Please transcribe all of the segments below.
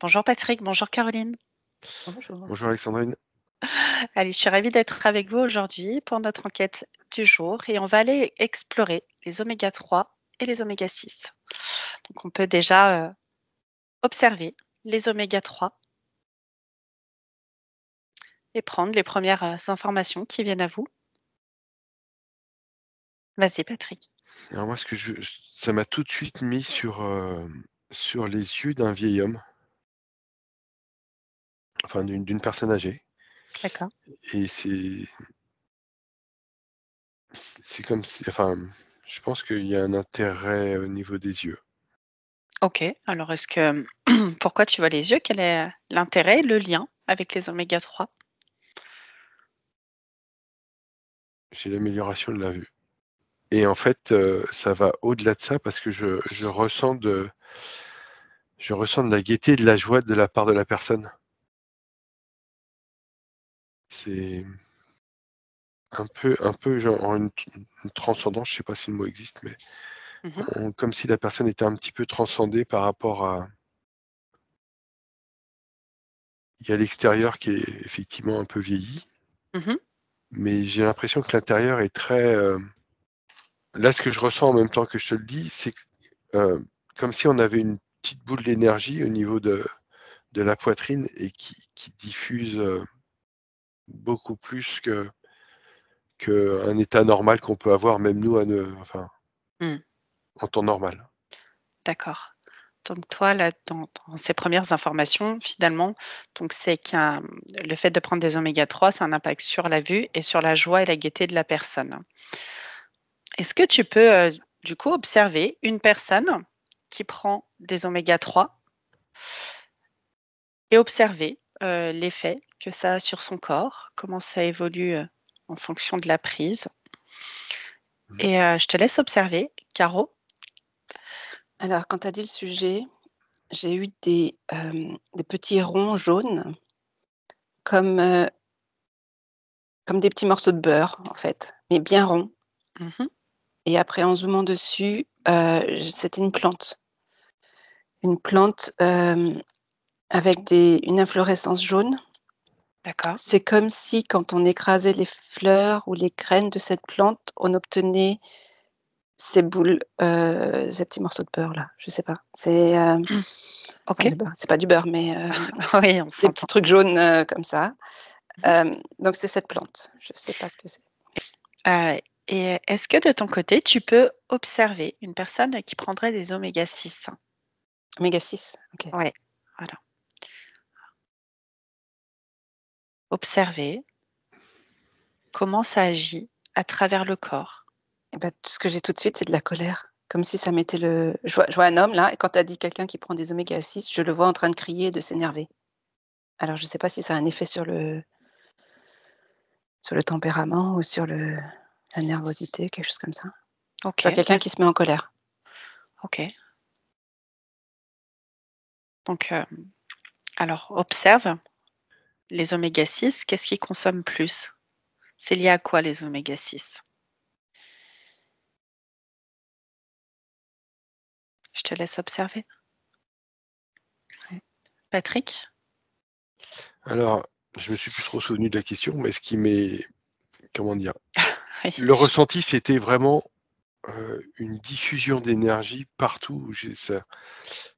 Bonjour Patrick, bonjour Caroline. Bonjour. Bonjour Alexandrine. Allez, je suis ravie d'être avec vous aujourd'hui pour notre enquête du jour et on va aller explorer les oméga 3 et les oméga 6. Donc on peut déjà observer les oméga 3 et prendre les premières informations qui viennent à vous. Vas-y Patrick. Alors moi, ça m'a tout de suite mis sur les yeux d'un vieil homme, enfin d'une personne âgée. D'accord. Et c'est comme si, enfin, je pense qu'il y a un intérêt au niveau des yeux. Ok, alors est-ce que pourquoi tu vois les yeux? Quel est l'intérêt, le lien avec les oméga 3? J'ai l'amélioration de la vue. Et en fait, ça va au-delà de ça parce que je ressens de la gaieté et de la joie de la part de la personne. C'est un peu genre une transcendance, je sais pas si le mot existe, mais Mhm, comme si la personne était un petit peu transcendée par rapport à. Il y a l'extérieur qui est effectivement un peu vieilli, mhm. mais j'ai l'impression que l'intérieur est très. Là, ce que je ressens en même temps que je te le dis, c'est comme si on avait une petite boule d'énergie au niveau de la poitrine et qui diffuse beaucoup plus qu'un état normal qu'on peut avoir, même nous, enfin, Hmm. en temps normal. D'accord. Donc toi, là, dans ces premières informations, finalement, donc c'est le fait de prendre des oméga 3, ça a un impact sur la vue et sur la joie et la gaieté de la personne. Est-ce que tu peux, du coup, observer une personne qui prend des oméga 3 et observer, l'effet que ça a sur son corps, comment ça évolue, en fonction de la prise? Mmh. Et je te laisse observer. Caro? Alors quand tu as dit le sujet, j'ai eu des petits ronds jaunes comme, comme des petits morceaux de beurre en fait, mais bien ronds Mmh. et après en zoomant dessus, c'était une plante, avec une inflorescence jaune. D'accord. C'est comme si quand on écrasait les fleurs ou les graines de cette plante, on obtenait ces boules, ces petits morceaux de beurre là, je sais pas. Enfin OK. du beurre, c'est pas du beurre mais, Oui, on des petits s'entend. trucs jaunes, comme ça. Mmh. Donc c'est cette plante. Je sais pas ce que c'est. Heu et est-ce que de ton côté, tu peux observer une personne qui prendrait des oméga 6? Oméga 6, OK. Ouais, voilà. Observer comment ça agit à travers le corps. Et bah, tout ce que j'ai tout de suite, c'est de la colère. Comme si ça mettait le je vois un homme là et quand tu as dit quelqu'un qui prend des oméga 6, je le vois en train de crier et de s'énerver. Alors je sais pas si ça a un effet sur le tempérament ou sur la nervosité, quelque chose comme ça. Je vois OK, quelqu'un qui se met en colère. OK. Donc, alors observe les oméga 6, qu'est-ce qu'ils consomment plus? C'est lié à quoi les oméga 6? Je te laisse observer. Ouais. Patrick? Alors, je me suis plus trop souvenu de la question, mais ce qui m'est, comment dire, Oui, le ressenti, c'était vraiment une diffusion d'énergie partout où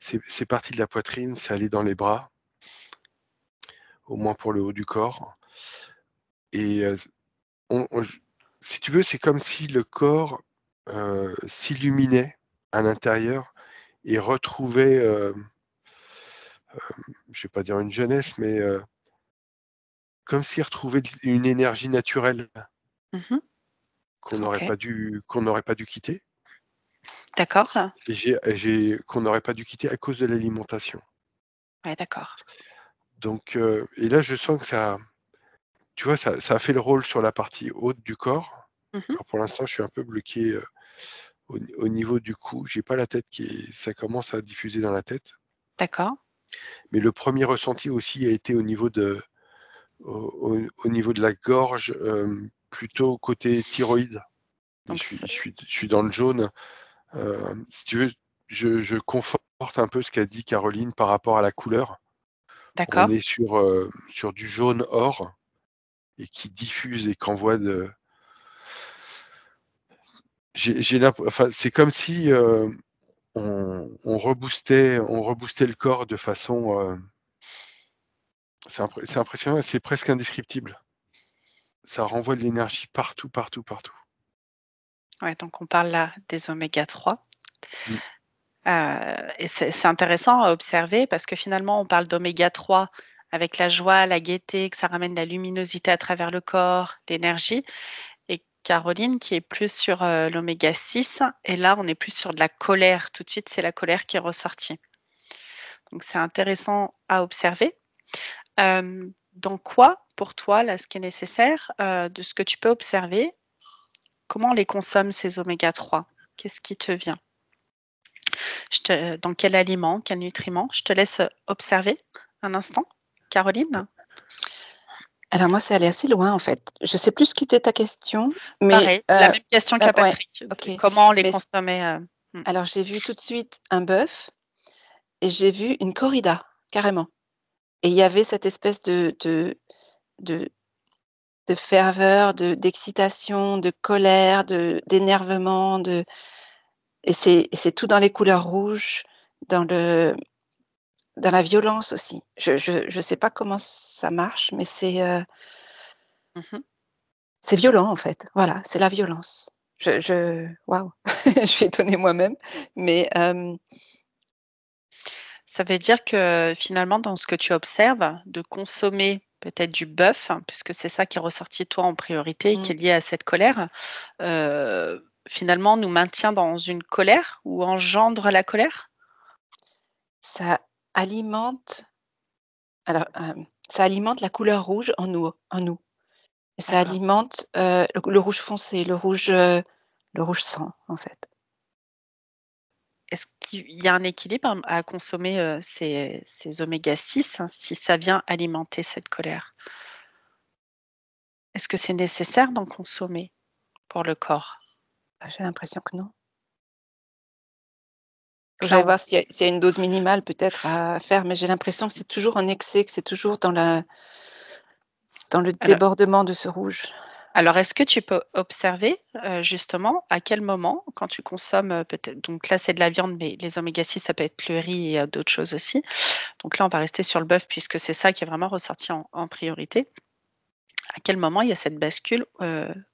c'est parti de la poitrine, c'est allé dans les bras, au moins pour le haut du corps. Et si tu veux, c'est comme si le corps s'illuminait à l'intérieur et retrouvait, je vais pas dire une jeunesse, mais comme s'il retrouvait une énergie naturelle mmh, OK, qu'on n'aurait pas dû quitter d'accord. qu'on n'aurait pas dû quitter à cause de l'alimentation. Ouais, d'accord. Donc et là, je sens que ça, tu vois, ça a fait le rôle sur la partie haute du corps. Mmh. Alors pour l'instant, je suis un peu bloqué, au niveau du cou. J'ai pas la tête ça commence à diffuser dans la tête. D'accord. Mais le premier ressenti aussi a été au niveau de la gorge, plutôt côté thyroïde. Et Donc ce je suis dans le jaune. Si tu veux, je conforte un peu ce qu'a dit Caroline par rapport à la couleur. On D'accord. est sur du jaune or et qui diffuse et qu'envoie de. Enfin, c'est comme si on reboostait le corps de façon. C'est impressionnant, c'est presque indescriptible. Ça renvoie de l'énergie partout, partout, partout. Ouais, donc on parle là des oméga 3. Mm. Et c'est intéressant à observer parce que finalement, on parle d'oméga 3 avec la joie, la gaieté, que ça ramène la luminosité à travers le corps, l'énergie. Et Caroline qui est plus sur l'oméga 6. Et là, on est plus sur de la colère. Tout de suite, c'est la colère qui est ressortie. Donc, c'est intéressant à observer. Dans quoi, pour toi, là, ce qui est nécessaire, de ce que tu peux observer, comment on les consomme ces oméga 3? Qu'est-ce qui te vient? Dans quel aliment, quel nutriment? Je te laisse observer un instant. Caroline? Alors moi, c'est allé assez loin en fait. Je sais plus ce qu'était ta question, mais Pareil, la même question qu'à ouais, Patrick. OK. Comment on les Mais consommait? alors j'ai vu tout de suite un bœuf et j'ai vu une corrida, carrément. Et il y avait cette espèce de de ferveur, d'excitation, de colère, d'énervement, et c'est tout dans les couleurs rouges, dans le dans la violence aussi. Je sais pas comment ça marche, mais Mmh. c'est violent en fait. Voilà, c'est la violence. Waouh, je suis étonnée moi-même, mais Ça veut dire que finalement, dans ce que tu observes, de consommer peut-être du bœuf, hein, puisque c'est ça qui est ressorti toi en priorité, qui mmh, est lié à cette colère, finalement nous maintient dans une colère ou engendre la colère? ça alimente ça alimente la couleur rouge en nous. Et ça D'accord. alimente, le rouge foncé, le rouge sang, en fait. Est-ce qu'il y a un équilibre à consommer, ces oméga 6 hein, si ça vient alimenter cette colère? Est-ce que c'est nécessaire d'en consommer pour le corps? Bah, j'ai l'impression que non. Faut que Donc là, j'aille on voir s'il y a une dose minimale peut-être à faire, mais j'ai l'impression que c'est toujours en excès, que c'est toujours dans le alors débordement de ce rouge. alors est-ce que tu peux observer, justement à quel moment quand tu consommes, peut-être donc là c'est de la viande, mais les oméga 6 ça peut être le riz et d'autres choses aussi. Donc là on va rester sur le bœuf puisque c'est ça qui est vraiment ressorti en priorité. À quel moment il y a cette bascule,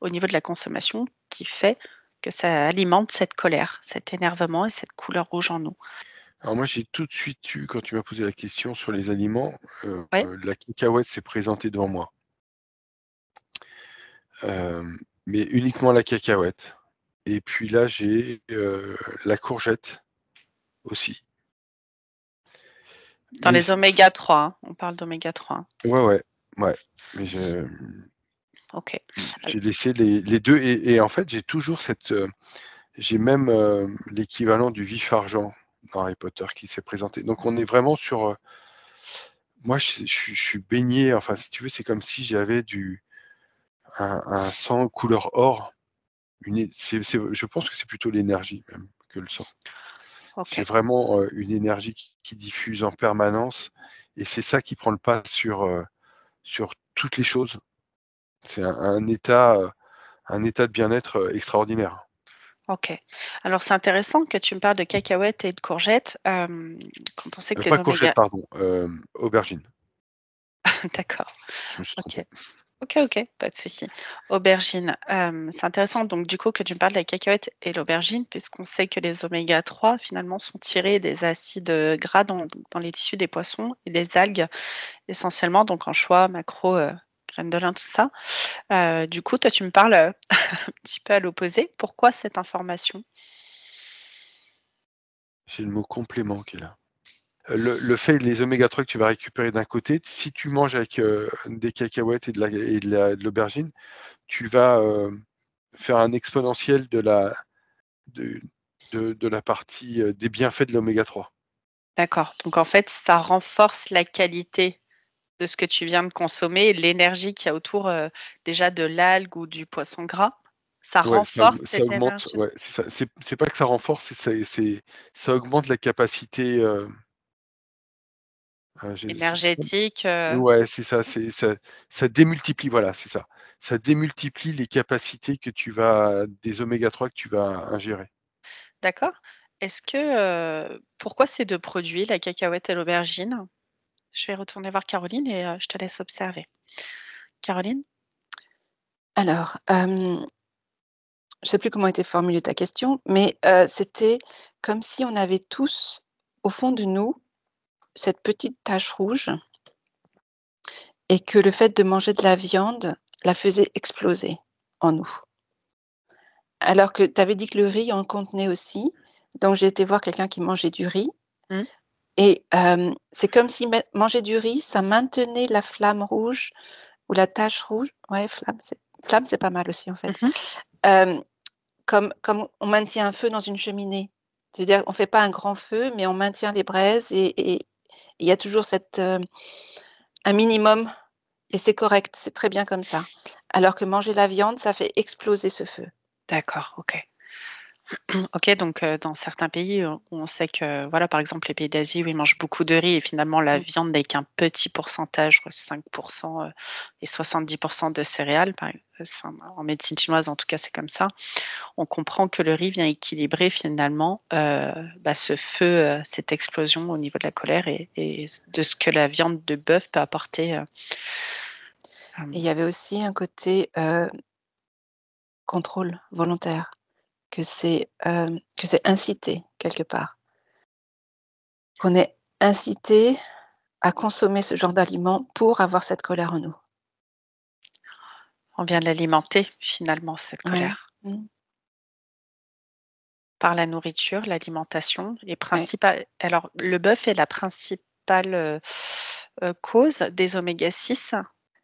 au niveau de la consommation qui fait que ça alimente cette colère, cet énervement et cette couleur rouge en nous? Alors moi, j'ai tout de suite eu, quand tu m'as posé la question sur les aliments, Ouais, la cacahuète s'est présentée devant moi. Mais uniquement la cacahuète. Et puis là, j'ai la courgette aussi. dans Mais les oméga 3, hein, on parle d'oméga 3, hein. ouais, ouais, ouais. Mais OK. Al j'ai laissé les 2 et en fait, j'ai toujours j'ai même, l'équivalent du vif argent dans Harry Potter qui s'est présenté. Donc on est vraiment sur, moi je suis baigné, enfin si tu veux, c'est comme si j'avais un sang couleur or, je pense que c'est plutôt l'énergie même que le sang. J'ai OK. vraiment, une énergie qui diffuse en permanence et c'est ça qui prend le pas sur toutes les choses. C'est un état de bien-être, extraordinaire. OK. Alors c'est intéressant que tu me parles de cacahuètes et de courgettes, quand on sait que Pas les courgette, oméga pardon, aubergine. d'accord, Je me suis OK. trompé. OK, OK, pas de souci. Aubergine, c'est intéressant donc du coup que tu me parles de la cacahuète et l'aubergine puisqu'on sait que les oméga 3 finalement sont tirés des acides, gras dans les tissus des poissons et des algues essentiellement, donc anchois, maquereaux, graines de lin, tout ça. Du coup, toi tu me parles, un petit peu à l'opposé. Pourquoi cette information? J'ai le mot complément qui est là. Le fait les oméga 3 que tu vas récupérer d'un côté, si tu manges avec, des cacahuètes et de l'aubergine, tu vas, faire un exponentiel de de la partie, des bienfaits de l'oméga 3. D'accord, donc en fait, ça renforce la qualité de ce que tu viens de consommer et l'énergie qu'il y a autour, déjà de l'algue ou du poisson gras. Ça Ouais, renforce ça cette augmente, énergie? ouais, c'est ça. C'est pas que ça renforce, ça augmente la capacité, Énergétique, Ouais, c'est ça, ça démultiplie, voilà, c'est ça. Ça démultiplie les capacités des oméga 3 que tu vas ingérer. d'accord. Est-ce que, pourquoi ces 2 produits, la cacahuète et l'aubergine? Je vais retourner voir Caroline et je te laisse observer. Caroline? Alors, je ne sais plus comment était formulée ta question, mais c'était comme si on avait tous, au fond de nous, cette petite tache rouge et que le fait de manger de la viande la faisait exploser en nous. Alors que tu avais dit que le riz en contenait aussi, donc j'ai été voir quelqu'un qui mangeait du riz Mmh. et c'est comme si manger du riz, ça maintenait la flamme rouge ou la tache rouge. Ouais, flamme, c'est pas mal aussi en fait. Mmh. Hem, comme on maintient un feu dans une cheminée. C'est-à-dire on fait pas un grand feu, mais on maintient les braises et il y a toujours un minimum et c'est correct, c'est très bien comme ça. Alors que manger la viande, ça fait exploser ce feu. D'accord, OK. OK, donc dans certains pays, où on sait que, voilà, par exemple, les pays d'Asie où ils mangent beaucoup de riz et finalement la Mmh. viande n'est qu'un petit pourcentage, je crois que c'est 5 et 70 de céréales, enfin, en médecine chinoise, en tout cas, c'est comme ça. On comprend que le riz vient équilibrer finalement, ce feu, cette explosion au niveau de la colère et de ce que la viande de bœuf peut apporter, Et il hem y avait aussi un côté, contrôle volontaire, que c'est incité quelque part. Qu'on est incité à consommer ce genre d'aliments pour avoir cette colère en nous. on vient de l'alimenter finalement, cette Ouais. colère. Mmh. Par la nourriture, l'alimentation est Ouais. principale. Alors le bœuf est la principale, cause des oméga 6.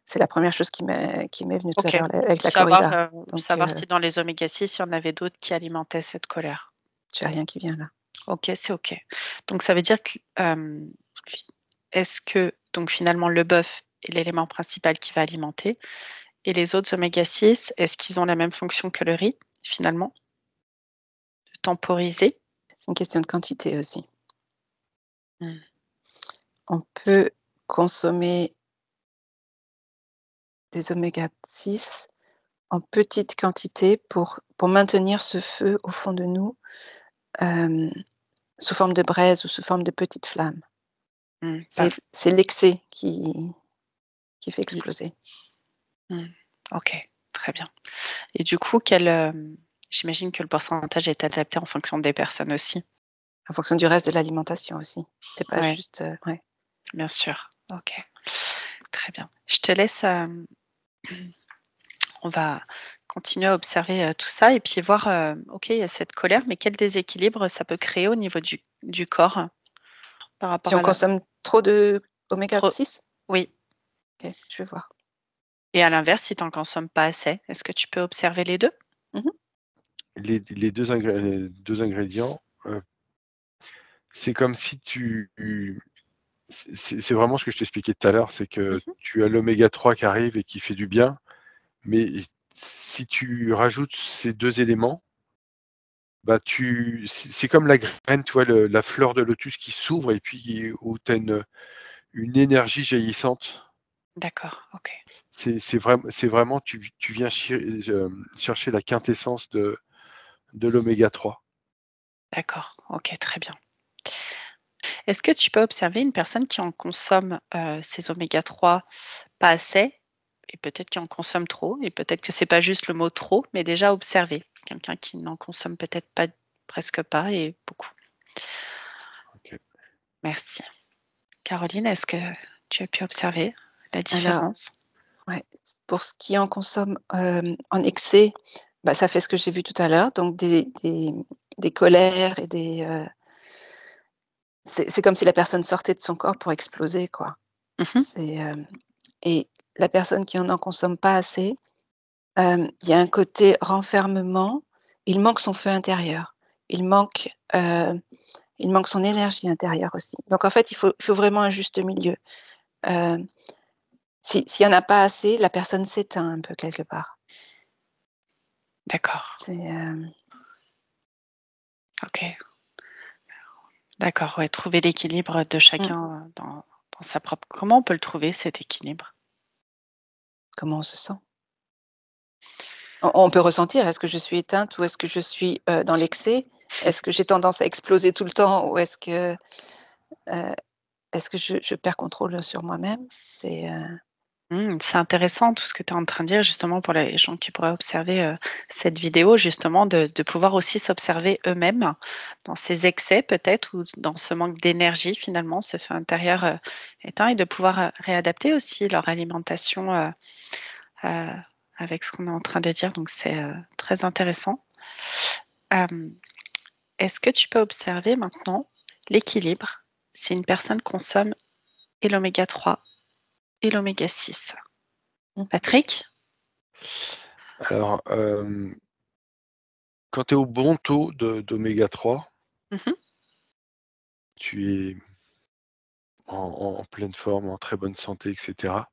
C'est la première chose qui m'est venue tout à OK. l'heure là, avec la Savoir, corrida. Donc savoir si dans les oméga 6 il y en avait d'autres qui alimentaient cette colère. j'ai rien qui vient là. OK, c'est OK. Donc ça veut dire que, fi est-ce que donc finalement le bœuf est l'élément principal qui va alimenter et les autres oméga 6, est-ce qu'ils ont la même fonction que le riz, finalement? De temporiser? C'est une question de quantité aussi. Mmh. On peut consommer des oméga 6 en petite quantité pour maintenir ce feu au fond de nous, hem, sous forme de braise ou sous forme de petites flammes. Mmh. C'est l'excès qui fait exploser. Mmh. OK, très bien. Et du coup, j'imagine que le pourcentage est adapté en fonction des personnes aussi? En fonction du reste de l'alimentation aussi. C'est pas Ouais, juste, ouais. bien sûr. OK, très bien. Je te laisse, on va continuer à observer, tout ça et puis voir, OK, il y a cette colère, mais quel déséquilibre ça peut créer au niveau du corps par Si rapport on à la consomme trop de oméga trop 6 oui, OK, je vais voir. et à l'inverse, si tu en consommes pas assez, est-ce que tu peux observer les 2? Mmh. Les deux ingrédients, c'est comme si c'est vraiment ce que je t'expliquais tout à l'heure, c'est que Mmh. tu as l'oméga 3 qui arrive et qui fait du bien, mais si tu rajoutes ces 2 éléments, bah, c'est comme la graine, tu vois, la fleur de lotus qui s'ouvre et puis où tu as une énergie jaillissante. D'accord, OK, C'est vraiment tu viens chercher la quintessence de l'oméga 3. d'accord, OK, très bien. Est-ce que tu peux observer une personne qui en consomme, ces oméga 3 pas assez et peut-être qui en consomme trop et peut-être que c'est pas juste le mot trop, mais déjà observer. Quelqu'un qui n'en consomme peut-être pas presque pas et beaucoup. OK. Merci. Caroline, est-ce que tu as pu observer la Alors, différence? ouais, pour ce qui en consomme, en excès, bah, ça fait ce que j'ai vu tout à l'heure, donc des colères et c'est comme si la personne sortait de son corps pour exploser, quoi. Mmh. C'est, et la personne qui en consomme pas assez, il y a un côté renfermement, il manque son feu intérieur. Il manque, il manque son énergie intérieure aussi. Donc en fait, il faut vraiment un juste milieu. Heu, s'il y en a pas assez, la personne s'éteint un peu quelque part. D'accord, C'est, OK. D'accord, ouais, trouver l'équilibre de mmh, chacun, dans dans sa propre comment on peut le trouver cet équilibre? Comment on se sent? On peut ressentir, est-ce que je suis éteinte ou est-ce que je suis, dans l'excès? Est-ce que j'ai tendance à exploser tout le temps ou heu, est-ce que je perds contrôle sur moi-même? C'est intéressant tout ce que tu es en train de dire justement pour les gens qui pourraient observer, cette vidéo justement de pouvoir aussi s'observer eux-mêmes dans ces excès peut-être ou dans ce manque d'énergie finalement, ce feu intérieur, éteint et de pouvoir, réadapter aussi leur alimentation, heu, avec ce qu'on est en train de dire donc c'est, très intéressant. Hem, est-ce que tu peux observer maintenant l'équilibre si une personne consomme et l'oméga 3 et l'oméga 6? Mmh. Patrick? Alors, quand tu es au bon taux d'oméga 3, Mmh. tu es en pleine forme, en très bonne santé, et cetera.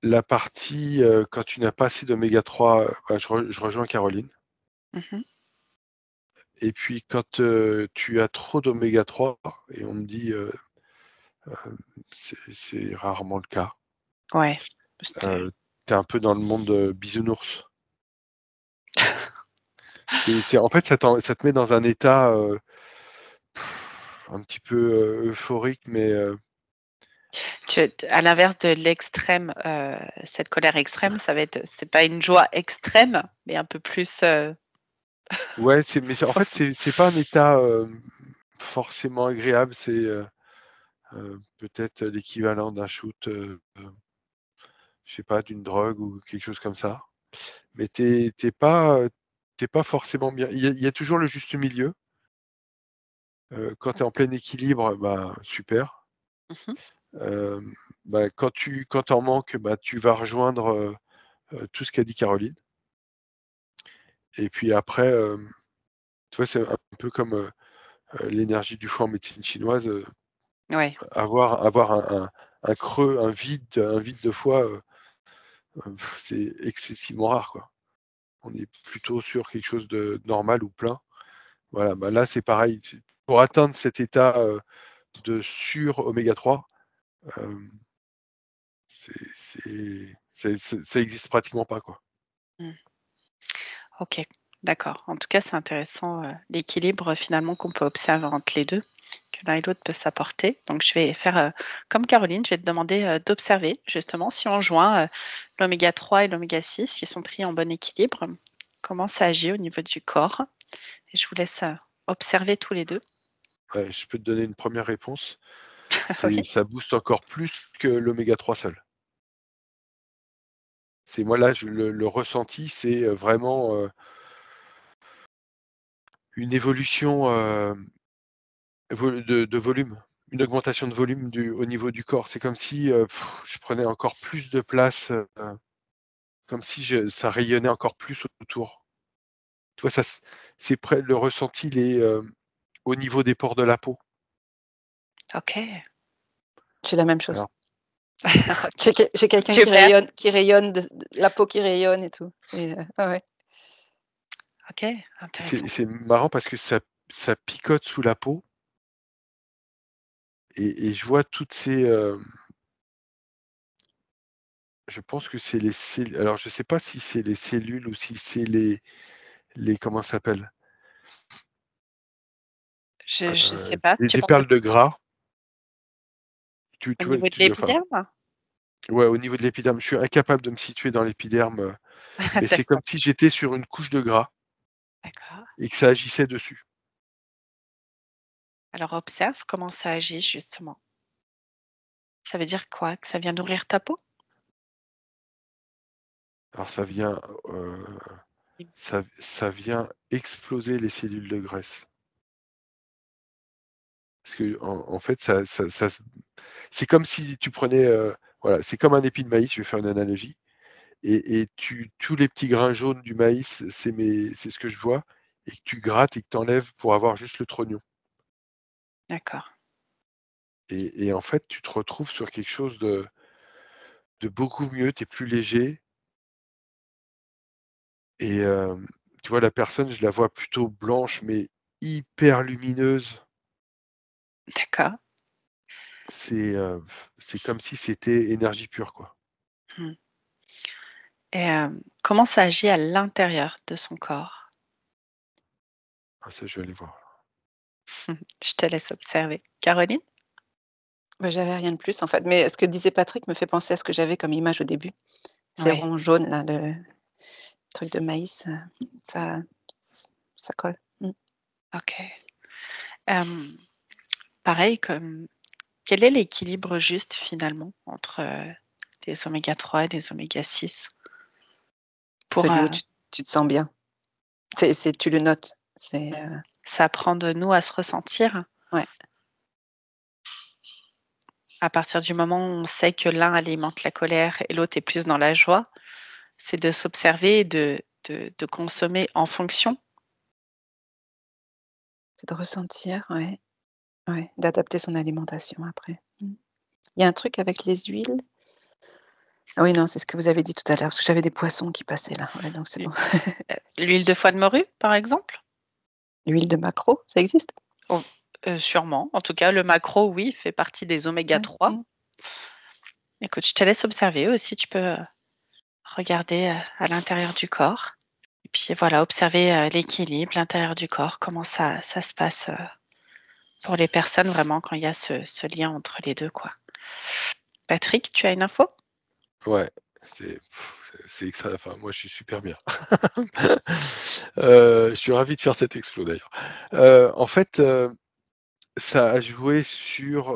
La partie, quand tu n'as pas assez d'oméga 3, bah, je rejoins Caroline. Mmh. Et puis quand, tu as trop d'oméga 3 et on me dit, heu, c'est rarement le cas, Ouais, c'était tu es un peu dans le monde, bisounours. C'est en fait, ça te met dans un état, un petit peu, euphorique, mais, à l'inverse de l'extrême, cette colère extrême, ça va être c'est pas une joie extrême, mais un peu plus, ouais, c'est en fait, c'est pas un état, forcément agréable, c'est, peut-être l'équivalent d'un shoot, je sais pas, d'une drogue ou quelque chose comme ça. Mais tu pas forcément bien. Il y a toujours le juste milieu. Quand tu es en plein équilibre, bah, super. mmh mh, Bah, quand tu en manques, bah, tu vas rejoindre, tout ce qu'a dit Caroline et puis après, tu vois, c'est un peu comme, l'énergie du foie en médecine chinoise, ouais, avoir un creux, un vide de foie, c'est excessivement rare, quoi. On est plutôt sur quelque chose de normal ou plein. Voilà, bah, là, c'est pareil. Pour atteindre cet état, de sur-oméga 3, hem, ça existe pratiquement pas, quoi. mmh, OK, d'accord. En tout cas, c'est intéressant, l'équilibre finalement qu'on peut observer entre les 2, que l'un et l'autre peut s'apporter. Donc je vais faire, comme Caroline, je vais te demander, d'observer justement si on joint, l'oméga 3 et l'oméga 6 qui sont pris en bon équilibre, comment ça agit au niveau du corps et je vous laisse, observer tous les 2. Ouais, je peux te donner une première réponse. C'est Oui. ça booste encore plus que l'oméga 3 seul. C'est moi là, le ressenti, c'est, vraiment, une évolution, de volume, une augmentation de volume au niveau du corps. C'est comme si, je prenais encore plus de place, comme si ça rayonnait encore plus autour. Tu vois, c'est près le ressenti, il est, au niveau des pores de la peau. OK. J'ai la même chose. Alors J'ai quelqu'un Super. qui rayonne de la peau qui rayonne et tout. Ouais, ouais. OK, intéressant. c'est marrant parce que ça picote sous la peau et je vois toutes ces, je pense que c'est les cellules. Alors je sais pas si c'est les cellules ou si c'est les comment ça s'appelle? Je sais pas, tu Des penses perles de gras. au Tu vois? niveau de l'épiderme? Ouais, au niveau de l'épiderme, je suis incapable de me situer dans l'épiderme, mais c'est comme D'accord, si j'étais sur une couche de gras d'accord. et que ça agissait dessus. Alors observe comment ça agit justement. Ça veut dire quoi? Que ça vient nourrir ta peau? Alors heu, ça vient exploser les cellules de graisse. Parce qu'en fait, ça se c'est comme si tu prenais, voilà, c'est comme un épi de maïs, je vais faire une analogie et tous les petits grains jaunes du maïs, c'est ce que je vois et que tu grattes et que tu enlèves pour avoir juste le trognon D'accord. et en fait, tu te retrouves sur quelque chose de beaucoup mieux, tu es plus léger et tu vois, la personne, je la vois plutôt blanche mais hyper lumineuse. D'accord. c'est comme si c'était énergie pure, quoi. Mmh. Et comment ça agit à l'intérieur de son corps? Ah ça, je vais aller voir. Je te laisse observer. Caroline? Bah, j'avais rien de plus en fait, mais ce que disait Patrick me fait penser à ce que j'avais comme image au début. Ces Ouais, ronds jaunes là, le truc de maïs, ça ça colle. Mmh. OK. Hem, Pareil comme quel est l'équilibre juste finalement entre, les oméga 3 et les oméga 6 pour, Celui où tu te sens bien. C'est tu le notes. C'est, ça apprend de nous à se ressentir? ouais, À partir du moment où on sait que l'un alimente la colère et l'autre est plus dans la joie, c'est de s'observer et de consommer en fonction? c'est de ressentir, ouais, ouais, d'adapter son alimentation après. Mmh. Il y a un truc avec les huiles. Ah oui, non, c'est ce que vous avez dit tout à l'heure, parce que j'avais des poissons qui passaient là, ouais, donc c'est L'hu bon. L'huile de foie de morue, par exemple? L'huile de maquereau, ça existe? Oh, sûrement. En tout cas, le maquereau, oui, fait partie des oméga Ouais, 3. mmh. Écoute, je te laisse observer aussi, tu peux, regarder, à l'intérieur du corps et puis voilà, observer, l'équilibre, l'intérieur du corps, comment ça se passe, pour les personnes vraiment quand il y a ce lien entre les 2, quoi. Patrick, tu as une info? Ouais, c'est c'est extra enfin, moi, je suis super bien. Je suis ravi de faire cet explo d'ailleurs. En fait, ça a joué sur,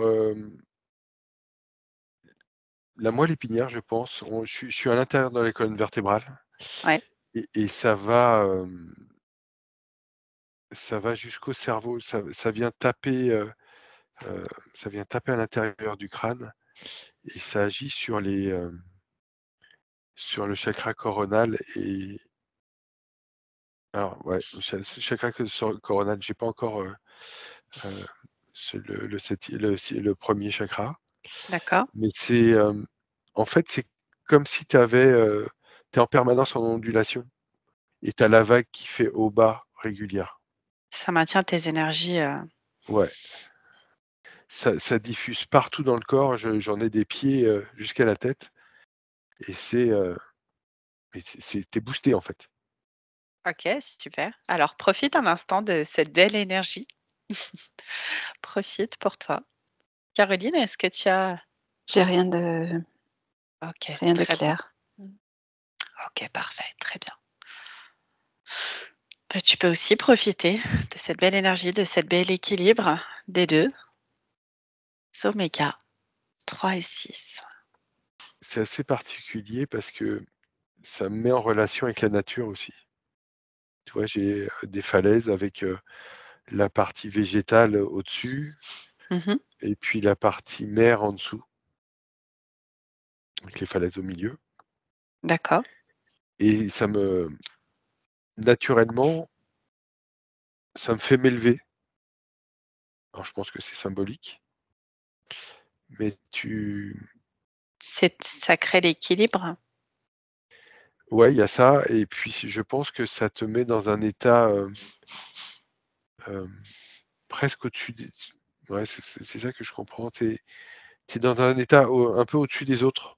la moelle épinière, je pense. Je suis à l'intérieur de la colonne vertébrale Ouais, et ça va jusqu'au cerveau. Ça vient taper, heu, ça vient taper à l'intérieur du crâne et ça agit sur le chakra coronal et alors ouais, chakra coronal, j'ai pas encore, heu, le 7 le 1er chakra, d'accord. mais en fait, c'est comme si tu es en permanence en ondulation et tu as la vague qui fait haut-bas régulière. Ça maintient tes énergies, Ouais, ça diffuse partout dans le corps, j'en ai des pieds, jusqu'à la tête et tu es boosté, en fait. OK, super. Alors profite un instant de cette belle énergie. Profite pour toi. Caroline, est-ce que tu as J'ai rien de OK, rien de très bien. clair. Mmh. OK, parfait, très bien. Bah, tu peux aussi profiter de cette belle énergie, de cette bel équilibre des 2 oméga 3 et 6. C'est assez particulier parce que ça me met en relation avec la nature aussi. Tu vois, j'ai, des falaises avec, la partie végétale au-dessus Mmh. et puis la partie mer en dessous, avec les falaises au milieu D'accord. et naturellement, ça me fait m'élever. Alors je pense que c'est symbolique, mais Ça crée l'équilibre? ouais, il y a ça et puis je pense que ça te met dans un état, hem, presque au-dessus des ouais, c'est ça que je comprends. Tu es dans un état un peu au-dessus des autres.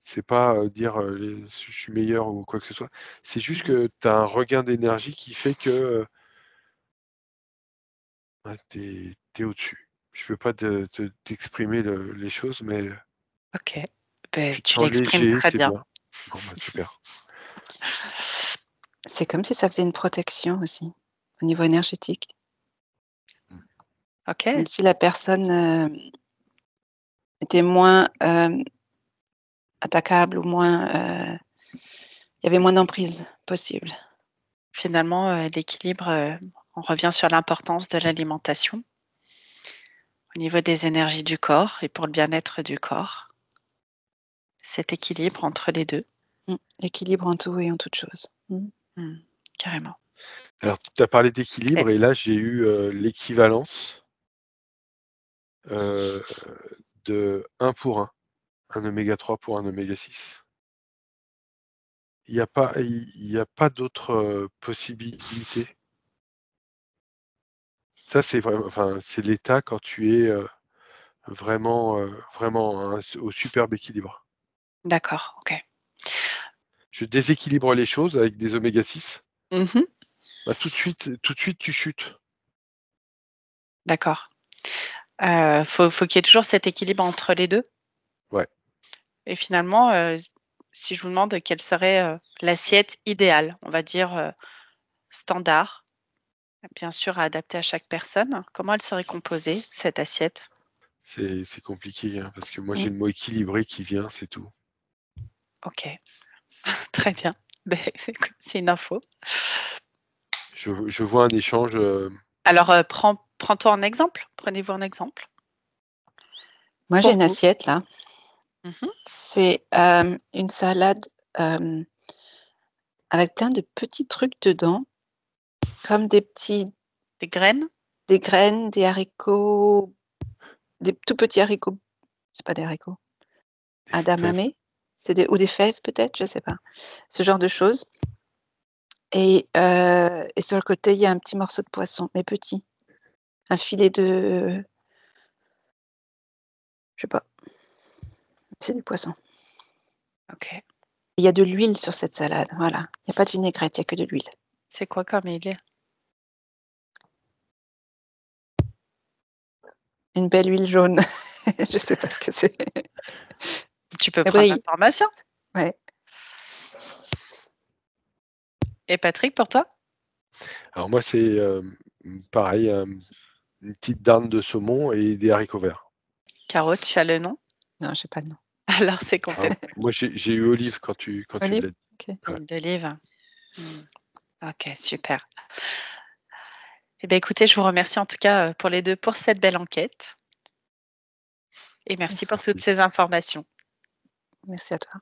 C'est pas, dire, je suis meilleur ou quoi que ce soit. C'est juste Mmh. que tu as un regain d'énergie qui fait que, bah, tu es au-dessus. Je peux pas t'exprimer les choses, mais OK. Beh, tu te tu sens l'exprimes léger, très tu es bien. bien. Bon, bah, super. C'est comme si ça faisait une protection aussi, au niveau énergétique. Mmh. OK, Comme si la personne, était moins, attaquable ou moins, il y avait moins d'emprise possible. finalement, l'équilibre, on revient sur l'importance de l'alimentation au niveau des énergies du corps et pour le bien-être du corps. Cet équilibre entre les 2. Mmh. L'équilibre en tout et en toute chose. Mmh. Mmh, carrément. Alors tu as parlé Et d'équilibre et là j'ai eu, l'équivalence, heu, de 1 pour 1 oméga 3 pour un oméga 6. Il y a pas d'autre, possibilité. Ça, c'est vraiment enfin, c'est l'état quand tu es, vraiment, au superbe équilibre. D'accord, OK. Je déséquilibre les choses avec des oméga 6. Mmh. Bah, tout de suite, tu chutes. D'accord. Faut qu'il y ait toujours cet équilibre entre les 2. Ouais. Et finalement, si je vous demande quelle serait, l'assiette idéale, on va dire, standard, bien sûr adaptée à chaque personne, comment elle serait composée, cette assiette? C'est compliqué, hein, parce que moi, Mmh. j'ai le mot équilibré qui vient, c'est tout. OK, très bien. Beh, c'est une info. Je vois un échange, Alors, prends-toi en exemple. Prenez-vous en exemple. Moi, j'ai Pour une vous. assiette là. Mmh. C'est, une salade, hem, avec plein de petits trucs dedans, comme Des graines? des graines, des haricots, des tout petits haricots. C'est pas des haricots, des fèves. edamame? C'est des ou des fèves peut-être? Je sais pas. Ce genre de choses et sur le côté, il y a un petit morceau de poisson, mais petit. Un filet de je sais pas, c'est du poisson. OK. Il y a de l'huile sur cette salade, voilà. Il y a pas de vinaigrette, il y a que de l'huile. C'est quoi comme huile? Une belle huile jaune. Je sais pas ce que c'est. Tu peux Elle prendre brille, l'information. ouais. Et Patrick, pour toi? Alors moi, c'est, pareil, une petite dinde de saumon et des haricots verts. Caro, tu as le nom? Non, j'ai pas le nom. Alors c'est Alors complètement moi, j'ai eu olive quand tu Olive? l'as dit. OK. Ouais. huile d'olive. Mmh. OK, super. Eh bien, écoutez, je vous remercie en tout cas, pour les 2 pour cette belle enquête et merci Merci. pour toutes Merci. ces informations. Merci à toi.